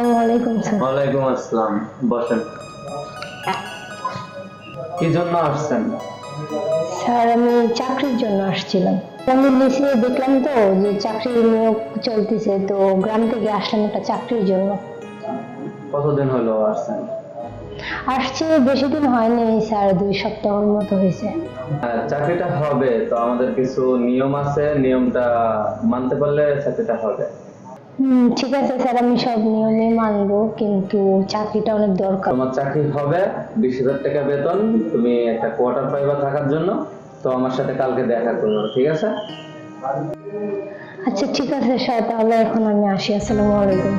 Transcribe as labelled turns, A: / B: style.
A: আসসালামু আলাইকুম স্যার।
B: ওয়ালাইকুম আসসালাম। বসেন। কি জন্য আসছেন?
A: স্যার আমি চাকরির জন্য আসছিলাম। আমি নিচে দেখলাম তো যে চাকরির নিয়োগ চলতেছে, তো গ্রাম থেকে আসলাম একটা চাকরির জন্য।
B: কতদিন হলো আসছেন?
A: আসছে বেশি দিন হয়নি স্যার, 2 সপ্তাহের মতো হয়েছে।
B: চাকরিটা হবে তো আমাদের কিছু নিয়ম আছে, নিয়মটা মানতে পারলে চাকরিটা হবে।
A: ঠিক আছে স্যার, আমি সব নিয়মে মানবো, কিন্তু চাকরিটা অনেক দরকার।
B: তোমার চাকরি হবে, 20,000 টাকা বেতন, তুমি একটা কোয়ার্টার পাইবা থাকার জন্য। তো আমার সাথে কালকে দেখা করো, ঠিক আছে?
A: আচ্ছা ঠিক আছে স্যার, তাহলে এখন আমি আসি। আসসালামু আলাইকুম।